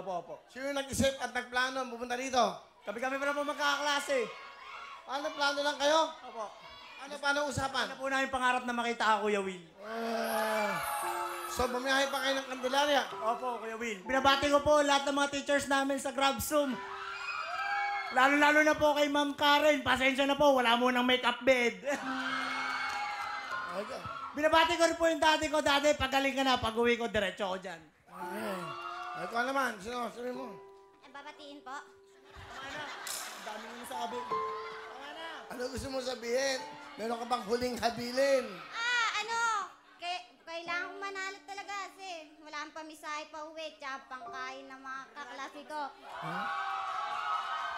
Opo. Sino nag-isip at nagplano pupunta dito? Kami pa na po magkakaklase. Paano plano lang kayo? Opo. Paano usapan? Ano po namin pangarap na makita ka, Kuya Will? So, bumiyahe pa kayo ng Candelaria? Opo, Kuya Will. Binabati ko po lahat ng mga teachers namin sa GrabZoom. Lalo-lalo na po kay Ma'am Karen. Pasensya na po, wala mo ng make-up bed. Okay. Binabati ko rin po yung daddy ko. Daddy, pagaling ka na. Pag-uwi ko, diretso ako dyan. Okay. Ay, ikaw naman. Sino? Sabi mo. Babatiin po. Tama na. Ang dami mo nasabi. Tama na. Ano gusto mo sabihin? Meron ka bang huling habilin? Kailangan kong manalo talaga kasi wala akong pamisahe pa uwi tsaka pangkain ng mga kaklase ko. Huh?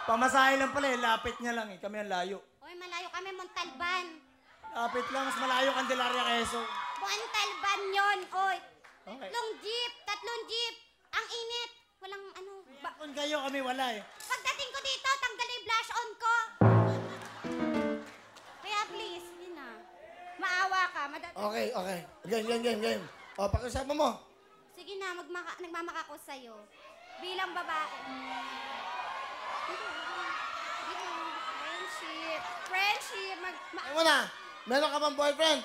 Pamasahe lang pala eh. Lapit niya lang eh. Kami ang layo. Uy, malayo kami, Montalban. Lapit lang. Mas malayo Candelaria, Quezon. Montalban yun, oy. Okay. Tatlong jeep. Ang init. Walang ano. Kung kayo, kami wala eh. Pagdating ko dito, tanggalin yung blush on ko. Kaya please, yun na. Maawa ka. Okay. Game. O, pakiusapan mo. Sige na, nagmamaka ko sa'yo. Bilang babae. Friendship. Ay mo na. Meron ka bang boyfriend?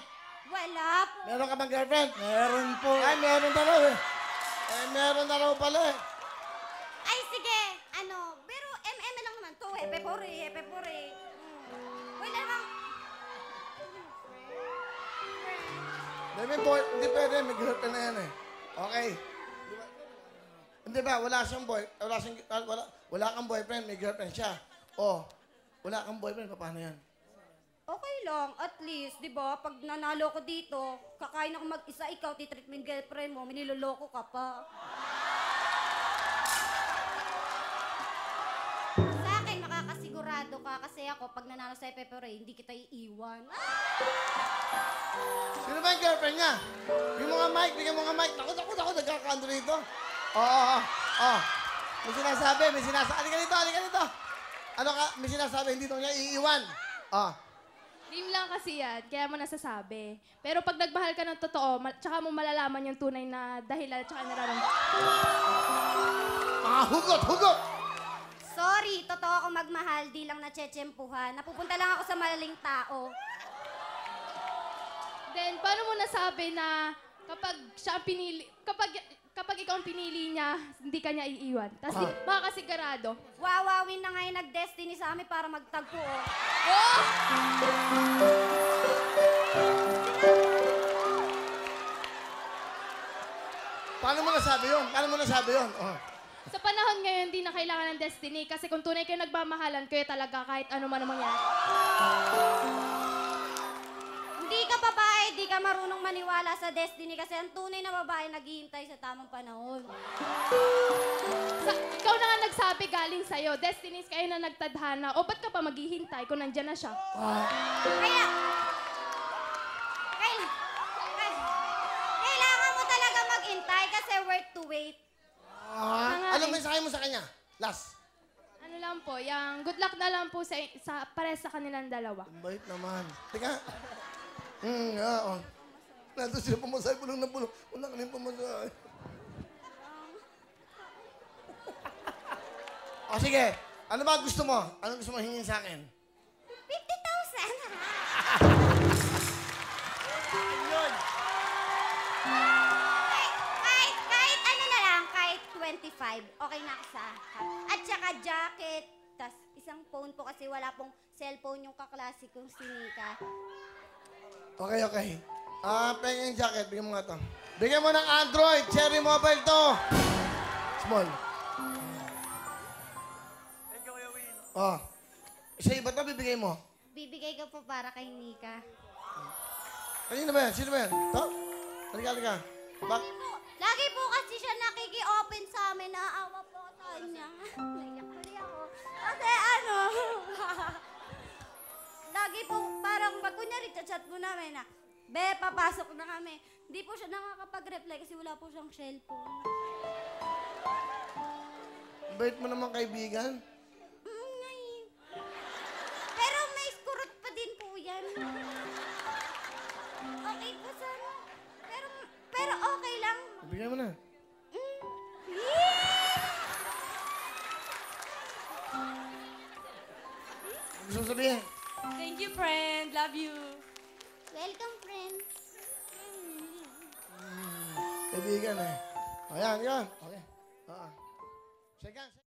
Wala po. Meron ka bang girlfriend? Meron po. Ay, meron na raw eh. Meron na raw pala eh. Ay, sige. Pero lang naman to. Hepe pore. Wala namang... Hindi pwede. May girlfriend na yan eh. Okay. Hindi ba? Wala kang boyfriend. May girlfriend siya. Oh, wala kang boyfriend. Paano yan? Okay lang, at least, di ba? Pag nanalo ko dito, kakain ako mag-isa, ikaw, titreat mo yung girlfriend mo, miniloloko ka pa. Sa akin, makakasigurado ka kasi ako, pag nanalo sa Pepper Ray, hindi kita iiwan. Sino ba yung girlfriend niya? Yung mga mic, bigyan mo nga mic. Ako, nagkakando rito. Oo. May sinasabi. Halika dito. Ano ka? May sinasabi, hindi daw niya iiwan. Dream lang kasi yan, kaya mo nasasabi. Pero pag nagmahal ka ng totoo, tsaka mo malalaman yung tunay na dahilan at tsaka nararamdaman. Hugot! Sorry, totoo ako magmahal, di lang natsetsempuhan. Napupunta lang ako sa malaling tao. Then, paano mo nasabi na kapag siya ang pinili, kapag ikaw ang pinili niya, hindi ka niya iiwan? Tapos makakasigurado. Wawawin na nga yung nag-destiny sa amin para magtagpo. Oh! Paano mo nasabi yun? Sa panahon ngayon, hindi na kailangan ng destiny. Kasi kung tunay kayo nagmamahalan, kayo talaga kahit ano man ang mangyari. Hindi ka babae, di ka marunong maniwala sa destiny kasi ang tunay na babae naghihintay sa tamang panahon. Ikaw na nga nagsabi galing sa'yo, destinies kayo na nagtadhana. O ba't ka pa maghihintay kung nandyan na siya? Kailangan mo talaga maghintay kasi worth to wait. Anong mensahe mo sa kanya? Last. Ano lang po, yung good luck na lang po sa pares sa kanilang dalawa. Ang bait naman. Teka. Nandun sila pumasahe, bulong na bulong. Wala ka rin pumasahe. Sige. Ano ba gusto mo? Ano gusto mo hingin sa akin? 50,000. Yun. Kahit ano na lang, kahit 25, okay na ako sa at saka jacket, tas isang phone po kasi wala pong cellphone yung kaklase kong si Nika. Okay. Pengen jacket. Bigyan mo nga to. Bigyan mo ng Android. Cherry Mobile to. Small. Thank you, Kuya Will. Sa iba to, bibigay mo. Bibigay ko po para kay Nika. Kanina ba yan? Sino ba yan? To? Halika. Lagi po kasi siya nakiki-open sa amin. Naaawa po ako sa kanya. Naiyak tuloy ako. Kasi lagi po parang kunyari chat mo namin na, Be, papasok na kami. Hindi po siya nakakapag-reply kasi wala po siyang cellphone. Bait mo naman kaibigan. Pero may kurot pa din po yan. Okay po sana. Pero okay lang. Bigyan mo na. gusto mo sabihin? Thank you, friend. Love you. Welcome, friend. Kaibigan eh. Ayan, yan. Okay. Shake hands.